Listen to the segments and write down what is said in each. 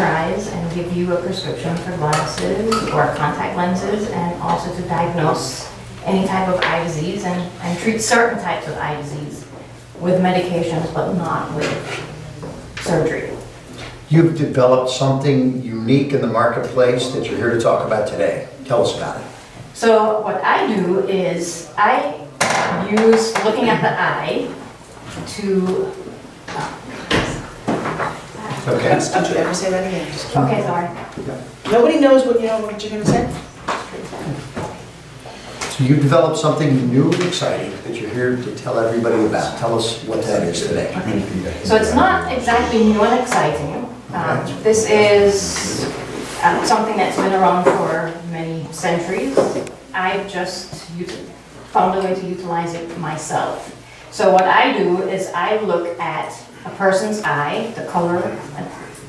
your eyes and give you a prescription for glasses or contact lenses, and also to diagnose any type of eye disease and treat certain types of eye disease with medications, but not with surgery. You've developed something unique in the marketplace that you're here to talk about today. Tell us about it. So what I do is I use looking at the eye to, Okay. Don't you ever say that again. okay, sorry. Nobody knows what you're going to say. So you've developed something new and exciting that you're here to tell everybody about. Tell us what that is today. So it's not exactly new and exciting. This is something that's been around for many centuries. I've just found a way to utilize it myself. So what I do is I look at a person's eye, the color,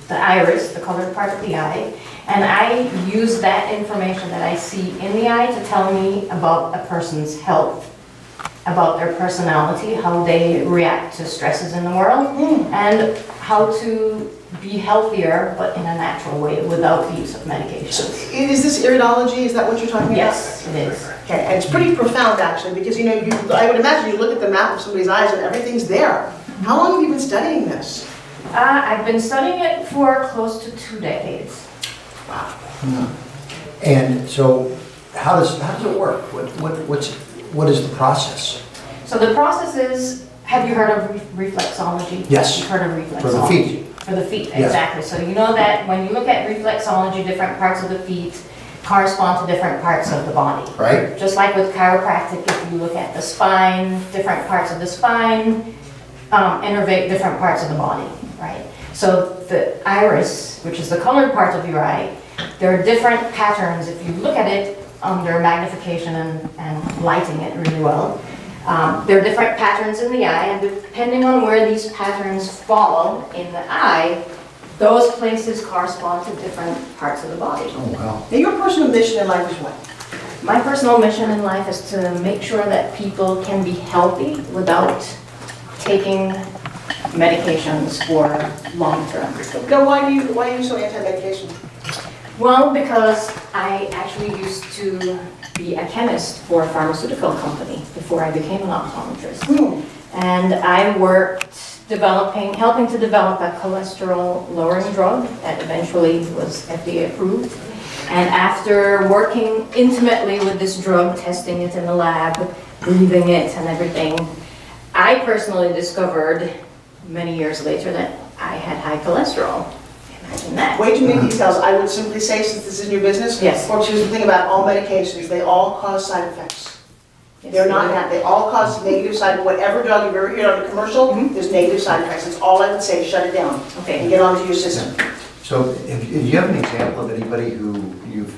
the iris, the colored part of the eye, and I use that information that I see in the eye to tell me about a person's health, about their personality, how they react to stresses in the world, and how to be healthier, but in a natural way, without the use of So medications. is this iridology? Is that what you're talking about? Yes, it is. Okay, and it's pretty profound actually, because you know, I would imagine you look at the map of somebody's eyes and everything's there. How long have you been studying this? I've been studying it for close to 2 decades. And so how does it work? What is the process? So the process is, have you heard of reflexology? Yes. You've heard of reflexology? For the feet. For the feet, Yes. exactly. So you know that when you look at reflexology, different parts of the feet correspond to different parts of the body. Right? Just like with chiropractic, if you look at the spine, different parts of the spine innervate different parts of the body, right? So the iris, which is the colored part of your eye, there are different patterns. If you look at it under magnification and lighting it really well, there are different patterns in the eye, and depending on where these patterns fall in the eye, those places correspond to different parts of the body. Oh, wow. Now your personal mission in life is what? My personal mission in life is to make sure that people can be healthy without taking medications for long term. Now why are you so anti-medication? Well, because I actually used to be a chemist for a pharmaceutical company before I became an optometrist. And I worked helping to develop a cholesterol lowering drug that eventually was FDA approved. And after working intimately with this drug, testing it in the lab, breathing it and everything, I personally discovered many years later that I had high cholesterol. Imagine that. Way too many details. I would simply say, since this is your business, Yes. folks, here's the thing about all medications. They all cause side effects. Yes, They're they not do. that. They all cause negative side. Whatever drug you've ever heard on a commercial, there's negative side effects. That's all I would say. Shut it down and Okay. get onto your system. So if you have an example of anybody who you've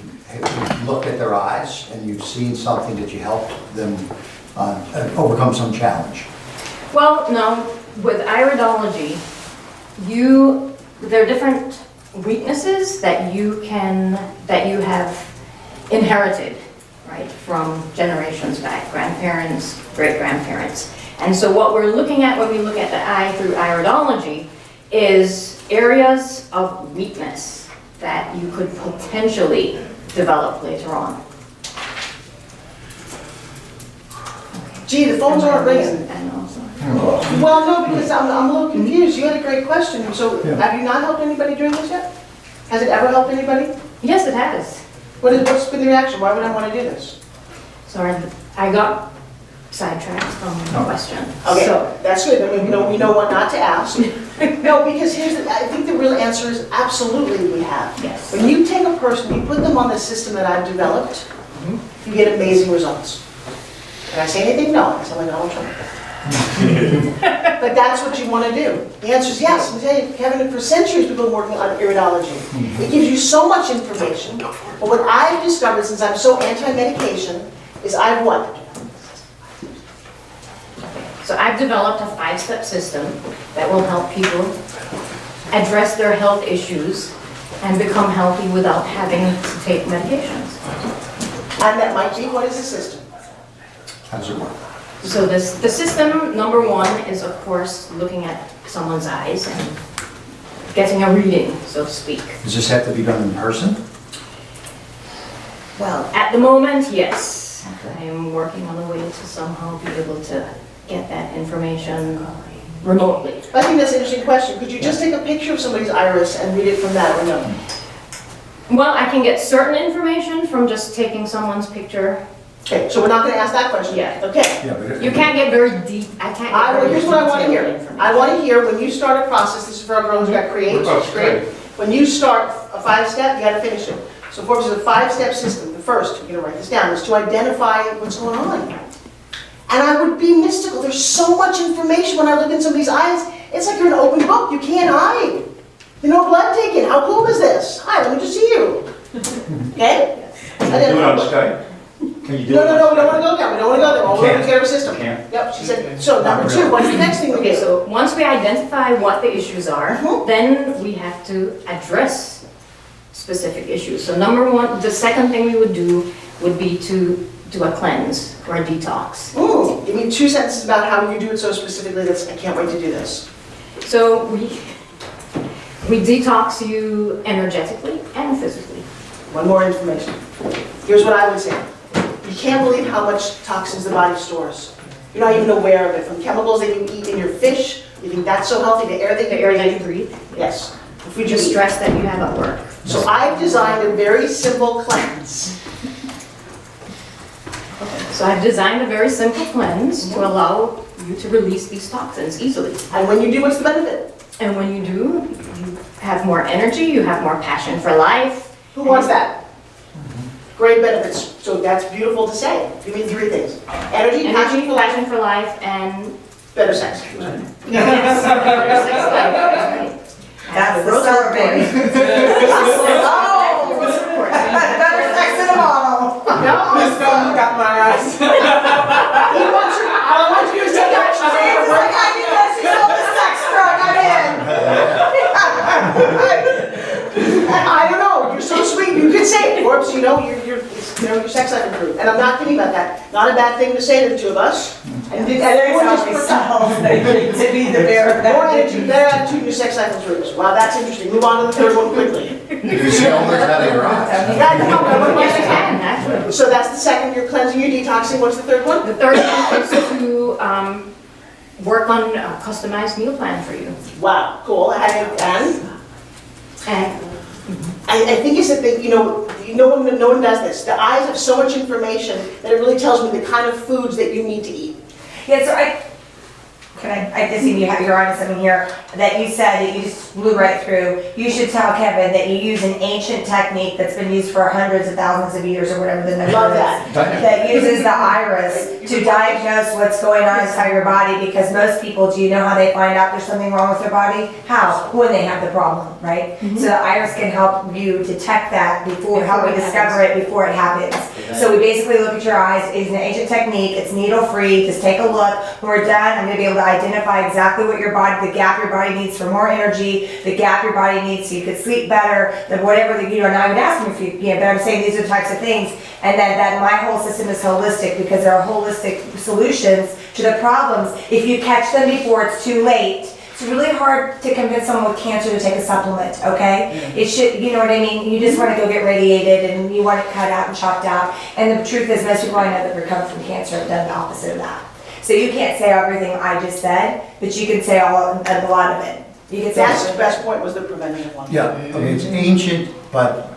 looked at their eyes and you've seen something that you helped them overcome some challenge? Well, no, with iridology, there are different weaknesses that you have inherited, right, from generations back, grandparents, great-grandparents. And so what we're looking at when we look at the eye through iridology is areas of weakness that you could potentially develop later on. Gee, the phones aren't ringing. And also, Well, no, because I'm a little confused. You had a great question. So have you not helped anybody during this yet? Has it ever helped anybody? yes, it has. What's been the reaction? Why would I want to do this? Sorry, I got sidetracked from the question. Okay, So, that's good. Then we know what not to ask. No, because I think the real answer is absolutely we have. yes. When you take a person, you put them on the system that I've developed, you get amazing results. Did I say anything? No. I sound like Donald Trump. But that's what you want to do. The answer is yes. I'm telling you, Kevin, for centuries we've been working on iridology. It gives you so much information. But what I've discovered since I'm so anti-medication is I've what? So I've developed a 5-step system that will help people address their health issues and become healthy without having to take medications. And that might be, what is the system? How does it work? So the system, number one, is of course looking at someone's eyes and getting a reading, so to speak. Does this have to be done in person? Well, at the moment, yes. I am working on a way to somehow be able to get that information remotely. I think that's an interesting question. Could you just take a picture of somebody's iris and read it from that or no? Well, I can get certain information from just taking someone's picture. Okay, so we're not gonna ask that question yet. Okay. Yeah, but You can't get very deep, I can't get very Here's what I wanna detailed hear. information. I wanna hear when you start a process, this is for our girl who's got create, she's great. When you start a 5-step, you gotta finish it. So Forbes is a 5-step system. The first, you're gonna write this down, is to identify what's going on. And I would be mystical. There's so much information when I look in somebody's eyes. It's like you're an open book. You can't hide. You know, blood taken. How cool is this? Hi, let me just see you. Okay? Can you do it on Skype? Can you do No, it no, on no, we don't Skype? want to go down. We don't want to go there. We're going to Can't. get our system. Can't. Yep, she said. So number 2, what's the next thing we Okay, do? so once we identify what the issues are, Mhm. then we have to address specific issues. So number 1, the second thing we would do would be to do a cleanse or a detox. Give me 2 sentences about how you do it so specifically. That's, I can't wait to do this. So we detox you energetically and physically. One more information. Here's what I would say. You can't believe how much toxins the body stores. You're not even aware of it. From chemicals that you eat in your fish, you think that's so healthy, the air that The you air that you breathe. breathe, Yes. The food you the eat. stress that you have at work. So I've designed a very simple cleanse. So I've designed a very simple cleanse to allow you to release these toxins easily. And when you do, what's the benefit? And when you do, you have more energy, you have more passion for life. Who wants that? Great benefits. So that's beautiful to say. Give me 3 things. Energy, passion Energy, for life, passion for life, and better sex. yes, better sex life. That's the Rose survey. Oh! Better sex in a model. No, This one got my eyes. he wants you, all I want you to do is take action. It's like, I knew that she sold the sex drug, I'm in. I don't know, you're so sweet, you could say it, Forbes, you know, your sex life improved. And I'm not kidding about that. Not a bad thing to say to the 2 of us. And everyone just worked out. To be the bearer of More that. energy, better attitude, your sex life improves. Wow, that's interesting. Move on to the 3rd one quickly. You see all this out of your eyes. Yeah, no, no, no, Yes, you no. can, actually. So that's the second, you're cleansing, you're detoxing. What's the 3rd one? The third one is to work on a customized meal plan for you. Wow, cool. And And I think it's that they, no one does this. The eyes have so much information that it really tells me the kind of foods that you need to eat. Yeah, so I just see you have, you're on something here that you said that you just blew right through. You should tell Kevin that you use an ancient technique that's been used for hundreds of thousands of years or whatever the number Love is. that. That uses the iris to diagnose what's going on inside your body, because most people, do you know how they find out there's something wrong with their body? How? When they have the problem, right? So the iris can help you detect that before, help you discover it before it happens. So we basically look at your eyes, it's an ancient technique, it's needle free, just take a look. When we're done, I'm gonna be able to identify exactly what your body, the gap your body needs for more energy, the gap your body needs so you could sleep better, the whatever, and I would ask them if you, but I'm saying these are the types of things. And that my whole system is holistic, because there are holistic solutions to the problems. If you catch them before it's too late, it's really hard to convince someone with cancer to take a supplement, okay? It should, you know what I mean? You just want to go get radiated and you want it cut out and chopped out. And the truth is, most people I know that recover from cancer have done the opposite of that. So you can't say everything I just said, but you can say a lot of it. You can say That's the best point, was the preventative one. Yeah, okay, it's ancient, but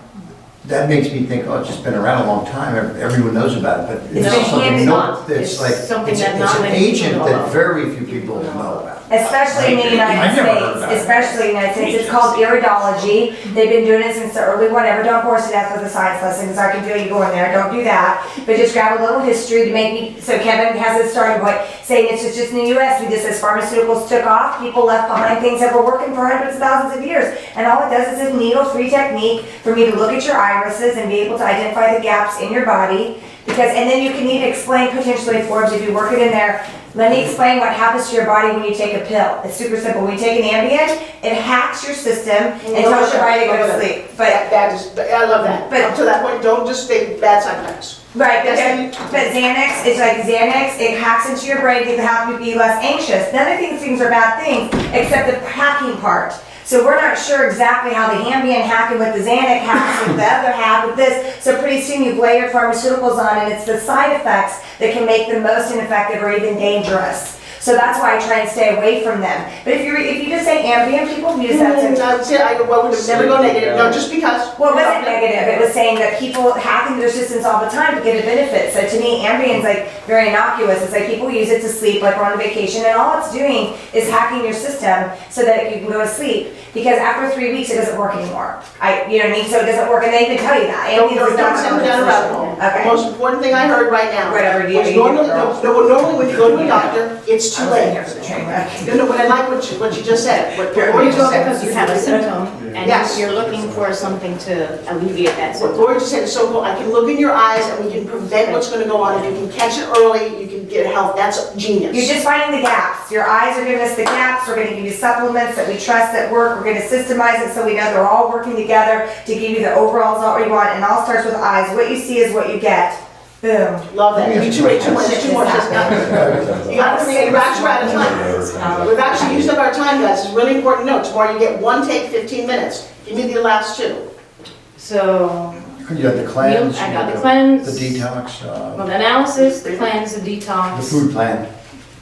that makes me think, oh, it's just been around a long time, everyone knows about it, but No, it's it's something not. that's It's like, something it's that not an many people ancient know that about. very few people know about. Especially in the United I've never heard States, about it. especially in the United States, it's called Iridology. They've been doing it since the early whatever. Don't bore us to death with a science lesson, because I can feel you going there. Don't do that. But just grab a little history to make me, so Kevin has a starting point, saying it's just in the US, we just, as pharmaceuticals took off, people left behind things that were working for hundreds of thousands of years. And all it does is a needle-free technique for me to look at your irises and be able to identify the gaps in your body. Because, and then you can even explain potentially, Forbes, if you work it in there, let me explain what happens to your body when you take a pill. It's super simple. When you take an Ambien, it hacks your system and tells your body to go to sleep. But I love that. But- Up to that point, don't just say bad side effects. right, Yes, but Xanax is like Xanax. It hacks into your brain to help you be less anxious. None of these things are bad things, except the hacking part. So we're not sure exactly how the Ambien hacking with the Xanax hacks with the other hack with this. So pretty soon you've layered pharmaceuticals on, and it's the side effects that can make them most ineffective or even dangerous. So that's why I try and stay away from them. But if you just say Ambien, people use that to. I would never go negative, no, just because. Well, it wasn't negative. It was saying that people hack into their systems all the time to get a benefit. So to me, Ambien's like very innocuous. It's like people use it to sleep, like we're on vacation, and all it's doing is hacking your system so that you can go to sleep. Because after 3 weeks, it doesn't work anymore. You know what I mean? So it doesn't work, and they even tell you that. Don't Ambien's send me down a rabbit hole. Okay. The most important thing I heard right now. Whatever, was normally when you go to a doctor, it's too I wasn't late. here for the train wreck. No, but I like what you just said. What You Lori go just said. because you have a symptom, and Yes. you're looking for something to alleviate that What symptom. Lori just said is so cool. I can look in your eyes and we can prevent what's going to go on. If you can catch it early, you can get help. That's genius. You're just finding the gaps. Your eyes are giving us the gaps. We're going to give you supplements that we trust that work. We're going to systemize it so we know they're all working together to give you the overall result we want. And it all starts with eyes. What you see is what you get. Boom. Love that. You two more. Just not. You got to make it back to out of time. We've actually used up our time, guys. It's really important to know. Tomorrow you get one take, 15 minutes. Give me the last two. So, You had the cleanse. I you got had the cleanse. The detox, well, the analysis, the cleanse, the detox. the food plan.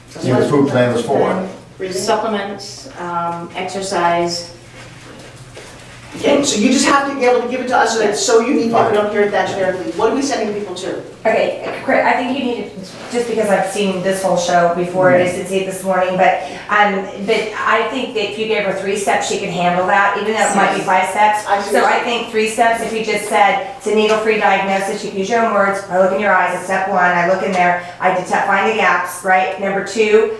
See what the food plan was for. Supplements, exercise. Okay, so you just have to be able to give it to us so that it's so unique that we don't hear it that generically. What are we sending people to? Okay, Chris, I think you need to, just because I've seen this whole show before, and I did see it this morning, but I think that if you gave her 3 steps, she could handle that, even though it might be 5 steps. So I think 3 steps, if you just said, it's a needle-free diagnosis, you can use your own words, I look in your eyes, it's step 1, I look in there, I detect, find the gaps, right? Number 2,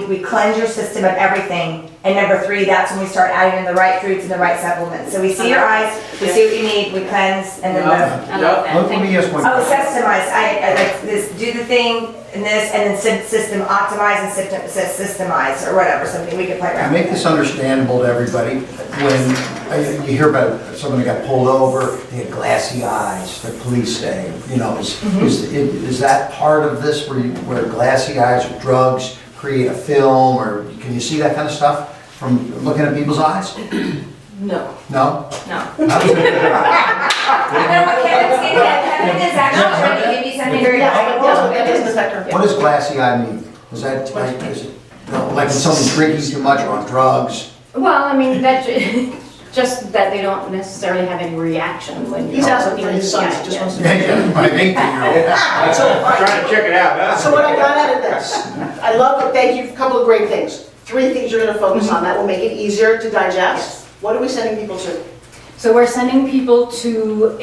we cleanse your system of everything. And number 3, that's when we start adding in the right foods and the right supplements. So we see your eyes, we see what you need, we cleanse, and then I love that. Let me ask one Oh, question. systemize, I like this, do the thing, and this, and then system, optimize and systemize, or whatever, something we can play To around make with. this understandable to everybody, when you hear about someone that got pulled over, they had glassy eyes, the police say, you know, is that part of this where glassy eyes or drugs create a film, or can you see that kind of stuff from looking at people's eyes? No, No? no. You know what Kevin's getting at? Kevin is actually trying to give you something very valuable. That doesn't affect her. What does glassy eye mean? Is that like, is it, like when someone's drinking too much or on drugs? Well, I mean, that, just that they don't necessarily have any reaction when you're He's asking looking for in his the sons, eye, just yes. wants to. Yeah, my 18-year-old. So, all right. Trying to check it out, huh? So what I got out of this, I love it, thank you, a couple of great things. 3 things you're gonna focus on that will make it easier to digest. What are we sending people to? So we're sending people to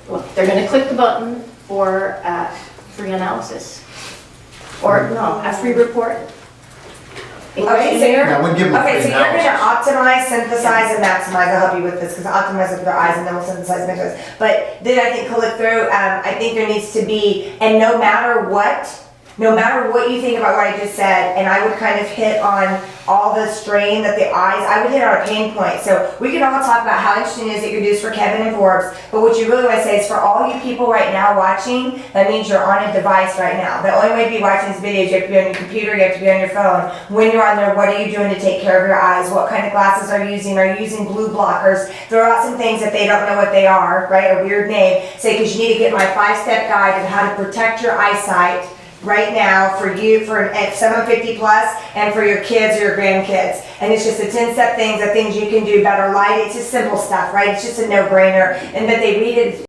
well, they're gonna click the button for free analysis. Or, no, a free report. Okay, so you're, Yeah, I wouldn't give them a okay, free so you're gonna analysis. optimize, synthesize, and maximize. I'll help you with this, because optimize with your eyes and then we'll synthesize and maximize. But then I think click through, I think there needs to be, and no matter what you think about what I just said, and I would kind of hit on all the strain that the eyes, I would hit on a pain point. So we can all talk about how interesting it is that you're doing for Kevin and Forbes, but what you really want to say is for all you people right now watching, that means you're on a device right now. The only way to be watching this video is you have to be on your computer, you have to be on your phone. When you're on there, what are you doing to take care of your eyes? What kind of glasses are you using? Are you using blue blockers? Throw out some things if they don't know what they are, right? A weird name. Say, because you need to get my 5-step guide of how to protect your eyesight right now for you, for someone 50 plus, and for your kids or your grandkids. And it's just the 10-step things, the things you can do, better light. It's just simple stuff, right? It's just a no-brainer. And that they read it